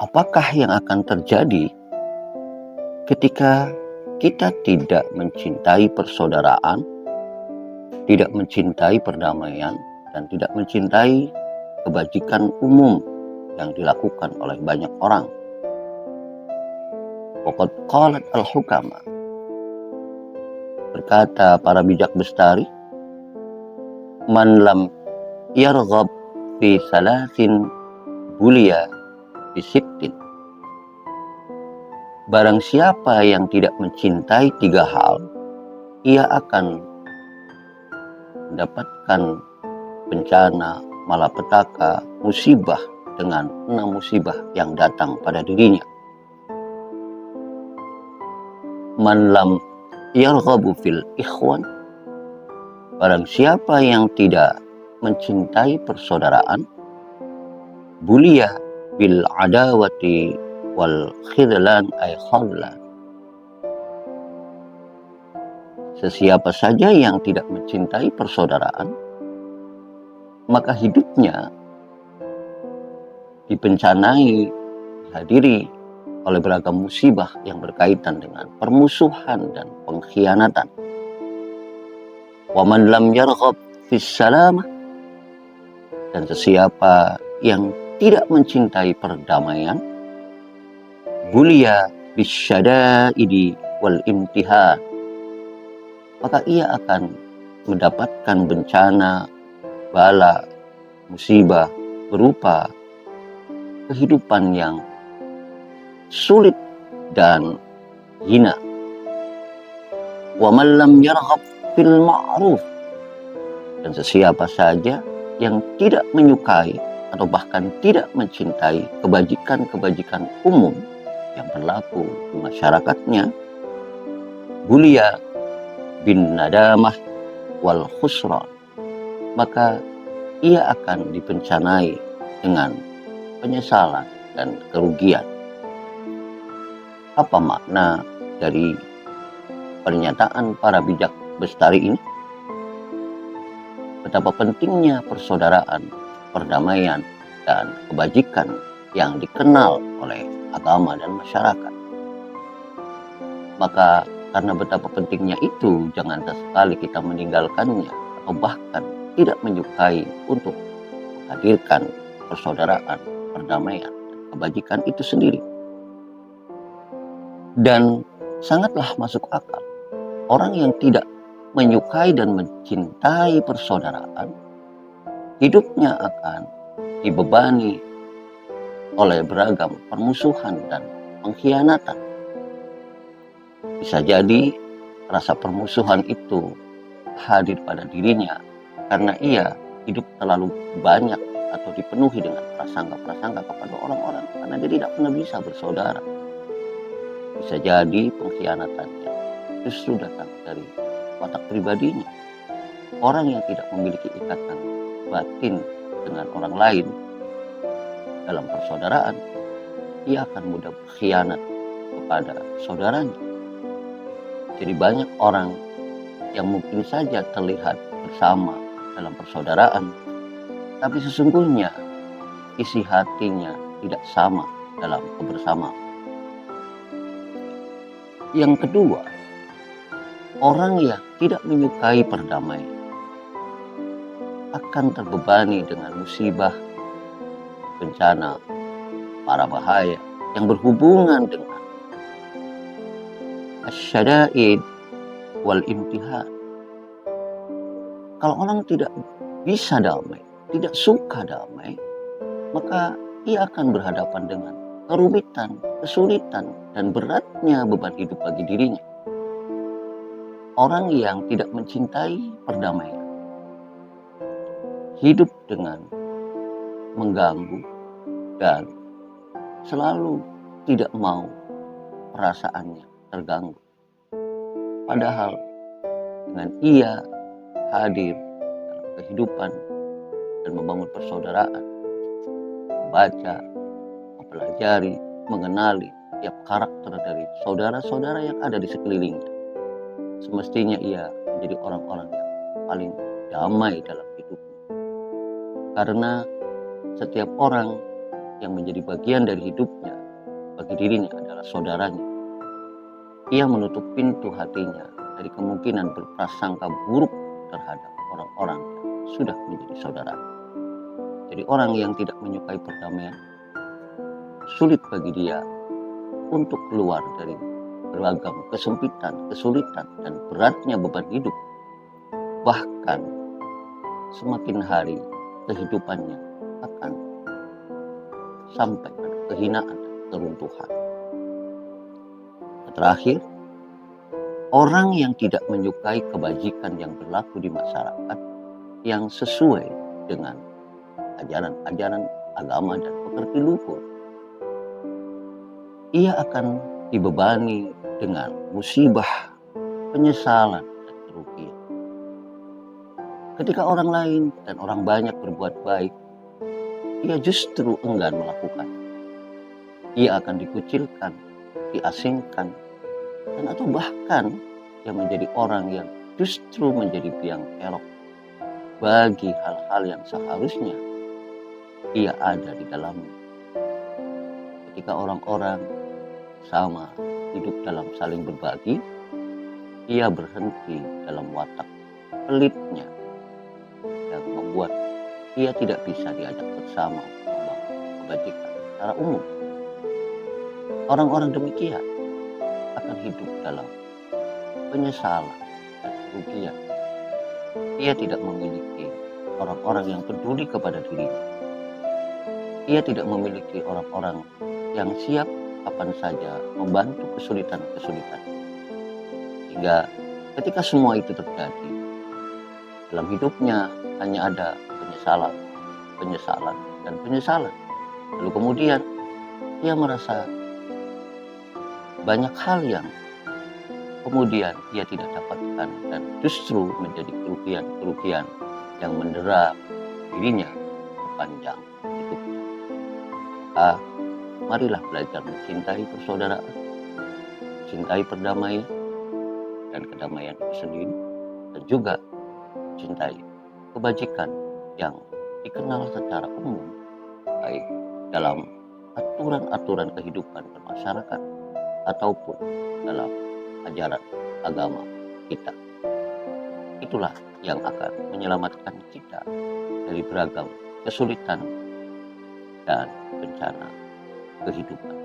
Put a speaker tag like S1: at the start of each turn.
S1: Apakah yang akan terjadi ketika kita tidak mencintai persaudaraan, tidak mencintai perdamaian, dan tidak mencintai kebajikan umum yang dilakukan oleh banyak orang? Waqad qalat al-hukama, berkata para bijak bestari, man lam yarghab fi salasin bulia bisittin. Barang siapa yang tidak mencintai 3 hal, ia akan mendapatkan bencana, malapetaka, musibah dengan 6 musibah yang datang pada dirinya. Man lam yarghabu fil ikhwan, barang siapa yang tidak mencintai persaudaraan, bulia bil adawati wal khidlan ay khadlan. Sesiapa saja yang tidak mencintai persaudaraan, maka hidupnya dibencanai, dihadiri oleh beragam musibah yang berkaitan dengan permusuhan dan pengkhianatan. Wa man lam yarghab fis salamah, dan sesiapa yang tidak mencintai perdamaian, bulia bisyada'idi wal imtihan, maka ia akan mendapatkan bencana, bala, musibah berupa kehidupan yang sulit dan hina. Wa man lam yarghab fil ma'ruf, dan sesiapa saja yang tidak menyukai atau bahkan tidak mencintai kebajikan-kebajikan umum yang berlaku di masyarakatnya, bulia bin nadamah wal khusran, maka ia akan dibencanai dengan penyesalan dan kerugian. Apa makna dari pernyataan para bijak bestari ini? Betapa pentingnya persaudaraan, perdamaian, dan kebajikan yang dikenal oleh agama dan masyarakat. Maka karena betapa pentingnya itu, jangan sekali kita meninggalkannya atau bahkan tidak menyukai untuk menghadirkan persaudaraan, perdamaian, dan kebajikan itu sendiri. Dan sangatlah masuk akal, orang yang tidak menyukai dan mencintai persaudaraan, hidupnya akan dibebani oleh beragam permusuhan dan pengkhianatan. Bisa jadi rasa permusuhan itu hadir pada dirinya karena ia hidup terlalu banyak atau dipenuhi dengan prasangka-prasangka kepada orang-orang, karena dia tidak pernah bisa bersaudara. Bisa jadi pengkhianatannya justru datang dari watak pribadinya. Orang yang tidak memiliki ikatan batin dengan orang lain dalam persaudaraan, ia akan mudah berkhianat kepada saudaranya. Jadi banyak orang yang mungkin saja terlihat bersama dalam persaudaraan, tapi sesungguhnya isi hatinya tidak sama dalam kebersamaan. Yang kedua, orang yang tidak menyukai perdamaian akan terbebani dengan musibah, bencana, para bahaya yang berhubungan dengan asyada'id wal imtihan. Kalau orang tidak bisa damai, tidak suka damai, maka ia akan berhadapan dengan kerumitan, kesulitan, dan beratnya beban hidup bagi dirinya. Orang yang tidak mencintai perdamaian hidup dengan mengganggu dan selalu tidak mau perasaannya terganggu. Padahal dengan ia hadir dalam kehidupan dan membangun persaudaraan, membaca, mempelajari, mengenali tiap karakter dari saudara-saudara yang ada di sekelilingnya, semestinya ia menjadi orang-orang yang paling damai dalam hidupnya. Karena setiap orang yang menjadi bagian dari hidupnya bagi dirinya adalah saudaranya, ia menutup pintu hatinya dari kemungkinan berprasangka buruk terhadap orang-orang yang sudah menjadi saudara. Jadi orang yang tidak menyukai perdamaian, sulit bagi dia untuk keluar dari beragam kesempitan, kesulitan, dan beratnya beban hidup. Bahkan semakin hari kehidupannya akan sampai pada kehinaan dan keruntuhan. Terakhir, orang yang tidak menyukai kebajikan yang berlaku di masyarakat yang sesuai dengan ajaran-ajaran agama dan pekerti luhur, ia akan dibebani dengan musibah, penyesalan, dan kerugian. Ketika orang lain dan orang banyak berbuat baik, ia justru enggan melakukan. Ia akan dikucilkan, diasingkan, dan atau bahkan yang menjadi orang yang justru menjadi biang kerok bagi hal-hal yang seharusnya ia ada di dalamnya. Ketika orang-orang sama hidup dalam saling berbagi, ia berhenti dalam watak pelitnya yang membuat ia tidak bisa diajak bersama membangun kebajikan secara umum. Orang-orang demikian akan hidup dalam penyesalan dan kerugian. Ia tidak memiliki orang-orang yang peduli kepada dirinya. Ia tidak memiliki orang-orang yang siap kapan saja membantu kesulitan-kesulitan. Sehingga ketika semua itu terjadi, dalam hidupnya hanya ada penyesalan, penyesalan, dan penyesalan. Lalu kemudian ia merasa banyak hal yang kemudian ia tidak dapatkan dan justru menjadi kerugian-kerugian yang mendera dirinya sepanjang hidupnya. Marilah belajar mencintai persaudaraan, cintai perdamaian dan kedamaian itu sendiri, dan juga cintai kebajikan yang dikenal secara umum, baik dalam aturan-aturan kehidupan bermasyarakat ataupun dalam ajaran agama kita. Itulah yang akan menyelamatkan kita dari beragam kesulitan dan bencana kehidupan.